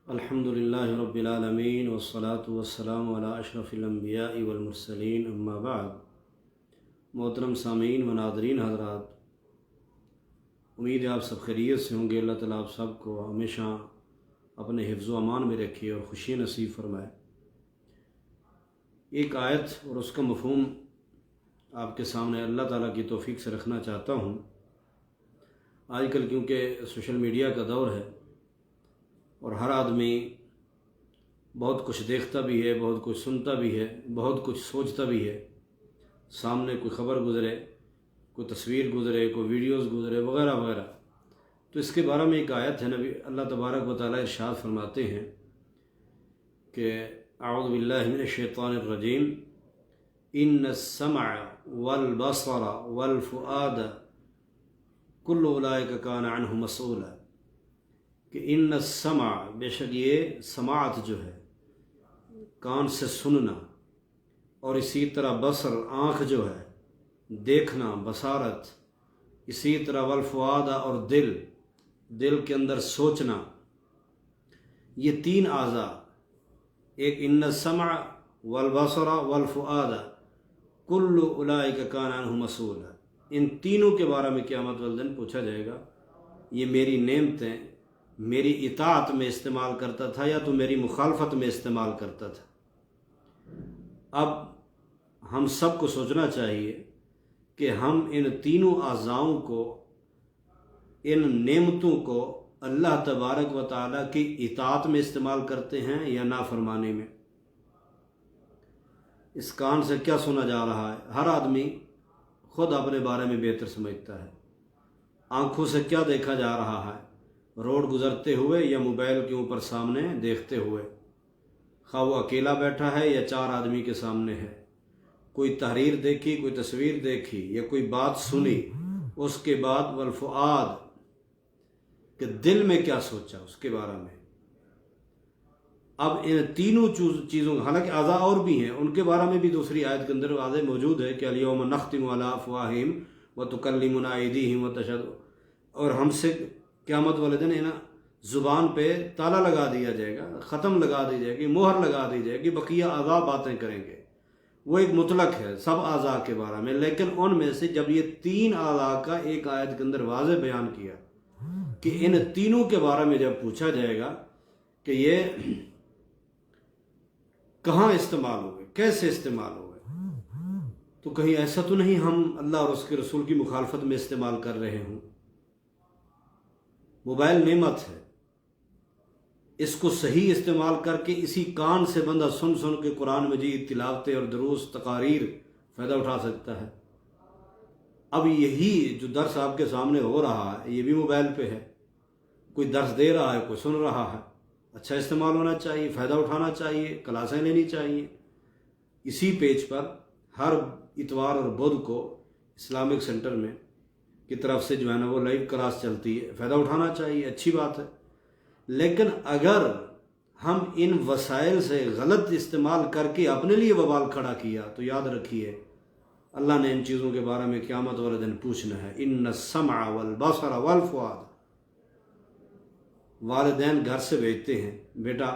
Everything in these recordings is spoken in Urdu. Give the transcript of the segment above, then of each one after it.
الحمدللہ رب العالمین والصلاة والسلام علی اشرف الانبیاء والمرسلین اما بعد۔ محترم سامعین و ناظرین حضرات، امید ہے آپ سب خیریت سے ہوں گے۔ اللہ تعالیٰ آپ سب کو ہمیشہ اپنے حفظ و امان میں رکھے اور خوشی نصیب فرمائے۔ ایک آیت اور اس کا مفہوم آپ کے سامنے اللہ تعالیٰ کی توفیق سے رکھنا چاہتا ہوں۔ آج کل کیونکہ سوشل میڈیا کا دور ہے اور ہر آدمی بہت کچھ دیکھتا بھی ہے، بہت کچھ سنتا بھی ہے، بہت کچھ سوچتا بھی ہے۔ سامنے کوئی خبر گزرے، کوئی تصویر گزرے، کوئی ویڈیوز گزرے وغیرہ وغیرہ، تو اس کے بارے میں ایک آیت ہے۔ نبی اللہ تبارک و تعالیٰ ارشاد فرماتے ہیں کہ اعوذ باللہ من الشیطان الرجیم، ان السمع والبصر والفؤاد کل اولئک کان عنہ مسئولا، کہ ان السمع، بے شک یہ سماعت جو ہے کان سے سننا، اور اسی طرح بصر آنکھ جو ہے دیکھنا، بصارت، اسی طرح والفؤاد اور دل کے اندر سوچنا، یہ تین اعضاء، ایک ان السمع والبصر والفؤاد کل اولئک کان عنہ مسئولا، ان تینوں کے بارے میں قیامت والے دن پوچھا جائے گا۔ یہ میری نعمتیں میری اطاعت میں استعمال کرتا تھا یا تو میری مخالفت میں استعمال کرتا تھا۔ اب ہم سب کو سوچنا چاہیے کہ ہم ان تینوں اعضاؤں کو، ان نعمتوں کو اللہ تبارک و تعالیٰ کی اطاعت میں استعمال کرتے ہیں یا نافرمانی میں۔ اس کان سے کیا سنا جا رہا ہے، ہر آدمی خود اپنے بارے میں بہتر سمجھتا ہے۔ آنکھوں سے کیا دیکھا جا رہا ہے، روڈ گزرتے ہوئے یا موبائل کے اوپر سامنے دیکھتے ہوئے، خواہ وہ اکیلا بیٹھا ہے یا چار آدمی کے سامنے ہے، کوئی تحریر دیکھی، کوئی تصویر دیکھی یا کوئی بات سنی، اس کے بعد والفؤاد، کہ دل میں کیا سوچا اس کے بارے میں۔ اب ان تینوں چیزوں، حالانکہ اعضاء اور بھی ہیں، ان کے بارے میں بھی دوسری آیت کے اندر واضح موجود ہے کہ الیوم نختم علی افواہہم وتکلمنا ایدیہم وتشہد، اور ہم سے قیامت والے دن زبان پہ تالا لگا دیا جائے گا، ختم لگا دی جائے گی، مہر لگا دی جائے گی، بقیہ اعضاء باتیں کریں گے۔ وہ ایک مطلق ہے سب اعضاء کے بارے میں، لیکن ان میں سے جب یہ تین اعضاء کا ایک آیت کے اندر واضح بیان کیا کہ ان تینوں کے بارے میں جب پوچھا جائے گا کہ یہ کہاں استعمال ہوئے، کیسے استعمال ہوئے، تو کہیں ایسا تو نہیں ہم اللہ اور اس کے رسول کی مخالفت میں استعمال کر رہے ہوں۔ موبائل نعمت ہے، اس کو صحیح استعمال کر کے اسی کان سے بندہ سن کے قرآن مجید تلاوتیں اور دروس تقاریر فائدہ اٹھا سکتا ہے۔ اب یہی جو درس آپ کے سامنے ہو رہا ہے یہ بھی موبائل پہ ہے، کوئی درس دے رہا ہے، کوئی سن رہا ہے، اچھا استعمال ہونا چاہیے، فائدہ اٹھانا چاہیے، کلاسیں لینی چاہیے۔ اسی پیج پر ہر اتوار اور بدھ کو اسلامک سینٹر میں کی طرف سے جو ہے نا وہ لائیو کلاس چلتی ہے، فائدہ اٹھانا چاہیے، اچھی بات ہے۔ لیکن اگر ہم ان وسائل سے غلط استعمال کر کے اپنے لیے وبال کھڑا کیا تو یاد رکھیے اللہ نے ان چیزوں کے بارے میں قیامت والے دن پوچھنا ہے۔ ان السمع والبصر والفؤاد، والدین گھر سے بھیجتے ہیں بیٹا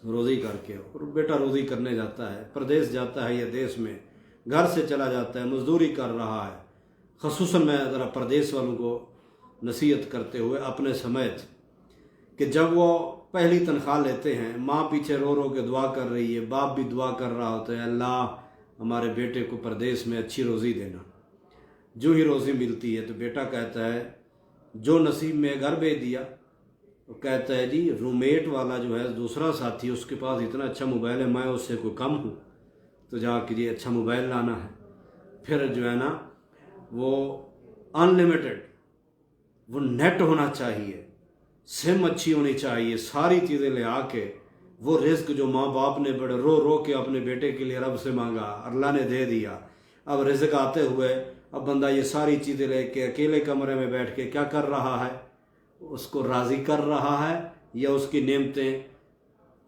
روزی کر کے، اور بیٹا روزی کرنے جاتا ہے، پردیس جاتا ہے یا دیس میں، گھر سے چلا جاتا ہے، مزدوری کر رہا ہے۔ خصوصاً میں ذرا پردیس والوں کو نصیحت کرتے ہوئے اپنے سمیت کہ جب وہ پہلی تنخواہ لیتے ہیں، ماں پیچھے رو رو کے دعا کر رہی ہے، باپ بھی دعا کر رہا ہوتا ہے، اللہ ہمارے بیٹے کو پردیس میں اچھی روزی دینا۔ جو ہی روزی ملتی ہے تو بیٹا کہتا ہے جو نصیب میں گھر بھیج دیا، وہ کہتا ہے جی رومیٹ والا جو ہے دوسرا ساتھی، اس کے پاس اتنا اچھا موبائل ہے، میں اس سے کوئی کم ہوں، تو جا کے جی اچھا موبائل لانا ہے۔ پھر جو ہے نا وہ ان لمیٹڈ، وہ نیٹ ہونا چاہیے، سم اچھی ہونی چاہیے، ساری چیزیں لے آ کے وہ رزق جو ماں باپ نے بڑے رو رو کے اپنے بیٹے کے لیے رب سے مانگا، اللہ نے دے دیا۔ اب رزق آتے ہوئے اب بندہ یہ ساری چیزیں لے کے اکیلے کمرے میں بیٹھ کے کیا کر رہا ہے، اس کو راضی کر رہا ہے یا اس کی نعمتیں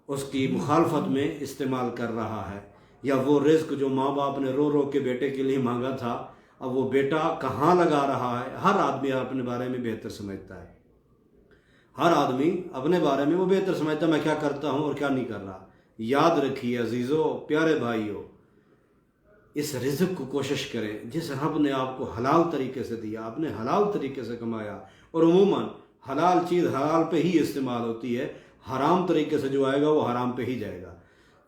اس کی مخالفت میں استعمال کر رہا ہے، یا وہ رزق جو ماں باپ نے رو رو کے بیٹے کے لیے مانگا تھا اب وہ بیٹا کہاں لگا رہا ہے۔ ہر آدمی اپنے بارے میں بہتر سمجھتا ہے۔ ہر آدمی اپنے بارے میں وہ بہتر سمجھتا ہے میں کیا کرتا ہوں اور کیا نہیں کر رہا۔ یاد رکھیے عزیزو، پیارے بھائیو، اس رزق کو کوشش کریں جس رب نے آپ کو حلال طریقے سے دیا، آپ نے حلال طریقے سے کمایا، اور عموماً حلال چیز حلال پہ ہی استعمال ہوتی ہے، حرام طریقے سے جو آئے گا وہ حرام پہ ہی جائے گا۔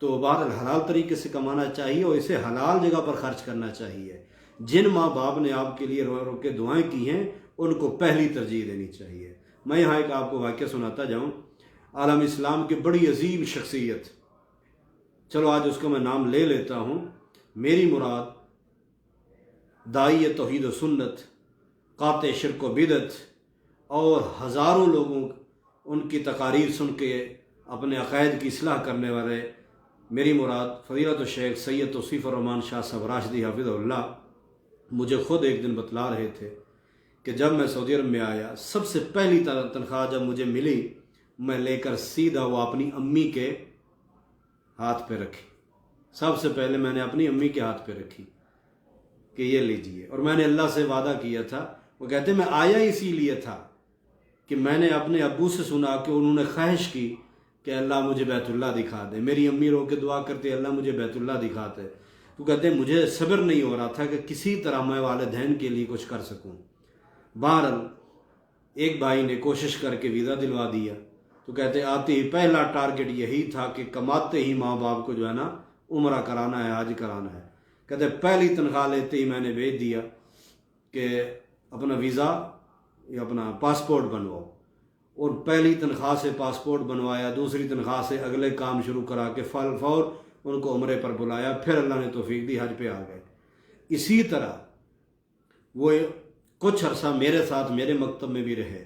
تو بہرحال حلال طریقے سے کمانا چاہیے اور اسے حلال جگہ پر خرچ کرنا چاہیے۔ جن ماں باپ نے آپ کے لیے رو رو کے دعائیں کی ہیں ان کو پہلی ترجیح دینی چاہیے۔ میں یہاں ایک آپ کو واقعہ سناتا جاؤں۔ عالم اسلام کی بڑی عظیم شخصیت، چلو آج اس کا میں نام لے لیتا ہوں، میری مراد داعی توحید و سنت، قاطع شرک و بدعت، اور ہزاروں لوگوں ان کی تقاریر سن کے اپنے عقائد کی اصلاح کرنے والے، میری مراد فضیلت الشیخ سید توصیف الرحمن شاہ صاحب راشدی حفظہ اللہ، مجھے خود ایک دن بتلا رہے تھے کہ جب میں سعودی عرب میں آیا، سب سے پہلی تنخواہ جب مجھے ملی، میں لے کر سیدھا وہ اپنی امی کے ہاتھ پہ رکھی۔ سب سے پہلے میں نے اپنی امی کے ہاتھ پہ رکھی کہ یہ لیجئے، اور میں نے اللہ سے وعدہ کیا تھا، وہ کہتے میں آیا اسی لیے تھا کہ میں نے اپنے ابو سے سنا کہ انہوں نے خواہش کی کہ اللہ مجھے بیت اللہ دکھا دے، میری امی رو کے دعا کرتے اللہ مجھے بیت اللہ دکھاتے، تو کہتے مجھے صبر نہیں ہو رہا تھا کہ کسی طرح میں والدین کے لیے کچھ کر سکوں۔ بہرحال ایک بھائی نے کوشش کر کے ویزا دلوا دیا، تو کہتے آتے ہی پہلا ٹارگٹ یہی تھا کہ کماتے ہی ماں باپ کو جو ہے نا عمرہ کرانا ہے، حج کرانا ہے۔ کہتے پہلی تنخواہ لیتے ہی میں نے بھیج دیا کہ اپنا ویزا یا اپنا پاسپورٹ بنواؤ، اور پہلی تنخواہ سے پاسپورٹ بنوایا، دوسری تنخواہ سے اگلے کام شروع کرا کے فور ان کو عمرے پر بلایا، پھر اللہ نے توفیق دی حج پہ آ گئے۔ اسی طرح وہ کچھ عرصہ میرے ساتھ میرے مکتب میں بھی رہے،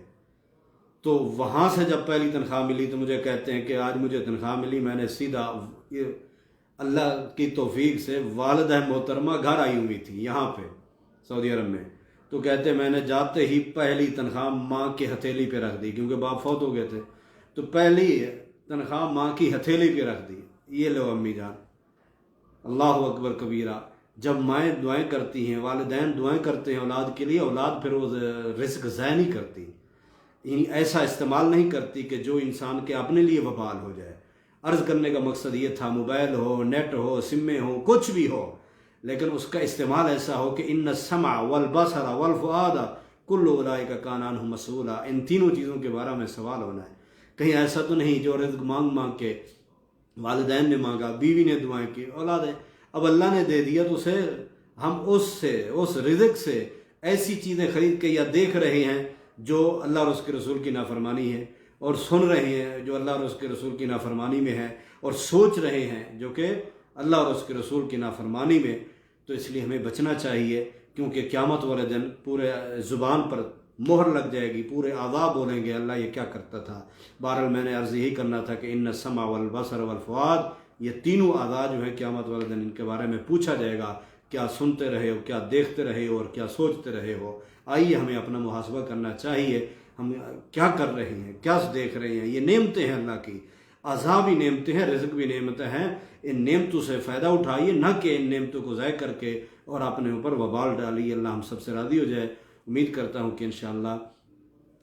تو وہاں سے جب پہلی تنخواہ ملی تو مجھے کہتے ہیں کہ آج مجھے تنخواہ ملی، میں نے سیدھا اللہ کی توفیق سے والدہ محترمہ گھر آئی ہوئی تھی یہاں پہ سعودی عرب میں، تو کہتے میں نے جاتے ہی پہلی تنخواہ ماں کی ہتھیلی پہ رکھ دی، کیونکہ باپ فوت ہو گئے تھے، تو پہلی تنخواہ ماں کی ہتھیلی پہ رکھ دی، یہ لو امی جان۔ اللہ اکبر کبیرہ۔ جب مائیں دعائیں کرتی ہیں، والدین دعائیں کرتے ہیں اولاد کے لیے، اولاد پھر وہ رزق ضائع نہیں کرتی، ایسا استعمال نہیں کرتی کہ جو انسان کے اپنے لیے وبال ہو جائے۔ عرض کرنے کا مقصد یہ تھا، موبائل ہو، نیٹ ہو، سمیں ہو، کچھ بھی ہو، لیکن اس کا استعمال ایسا ہو کہ ان السمع والبصر والفؤاد کل اولئک کان عنہ مسئولا، ان تینوں چیزوں کے بارے میں سوال ہونا ہے۔ کہیں ایسا تو نہیں جو رزق مانگ مانگ کے، والدین نے مانگا، بیوی نے دعائیں کی، اولاد ہے، اب اللہ نے دے دیا تو اسے ہم اس رزق سے ایسی چیزیں خرید کے یا دیکھ رہے ہیں جو اللہ اور اس کے رسول کی نافرمانی ہے، اور سن رہے ہیں جو اللہ اور اس کے رسول کی نافرمانی میں ہے، اور سوچ رہے ہیں جو کہ اللہ اور اس کے رسول کی نافرمانی میں، تو اس لیے ہمیں بچنا چاہیے، کیونکہ قیامت والے دن پورے زبان پر مہر لگ جائے گی، پورے اعضاء بولیں گے اللہ یہ کیا کرتا تھا۔ بہرحال میں نے عرض یہی کرنا تھا کہ ان السمع والبصر والفؤاد، یہ تینوں اعضاء جو ہیں قیامت والے دن ان کے بارے میں پوچھا جائے گا، کیا سنتے رہے ہو، کیا دیکھتے رہے ہو، اور کیا سوچتے رہے ہو۔ آئیے ہمیں اپنا محاسبہ کرنا چاہیے، ہم کیا کر رہے ہیں، کیا دیکھ رہے ہیں۔ یہ نعمتیں ہیں اللہ کی، اعضاء بھی نعمتیں ہیں، رزق بھی نعمتیں ہیں، ان نعمتوں سے فائدہ اٹھائیے، نہ کہ ان نعمتوں کو ضائع کر کے اور اپنے اوپر وبال ڈالیے۔ اللہ ہم سب سے راضی ہو جائے۔ امید کرتا ہوں کہ انشاءاللہ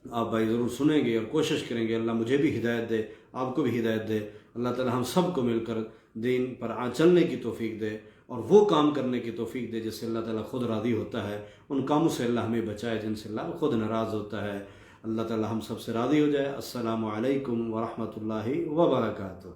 آپ بھائی ضرور سنیں گے اور کوشش کریں گے، اللہ مجھے بھی ہدایت دے، آپ کو بھی ہدایت دے، اللہ تعالی ہم سب کو مل کر دین پر چلنے کی توفیق دے، اور وہ کام کرنے کی توفیق دے جس سے اللہ تعالیٰ خود راضی ہوتا ہے، ان کاموں سے اللہ ہمیں بچائے جن سے اللہ خود ناراض ہوتا ہے۔ اللہ تعالیٰ ہم سب سے راضی ہو جائے۔ السلام علیکم ورحمۃ اللہ وبرکاتہ۔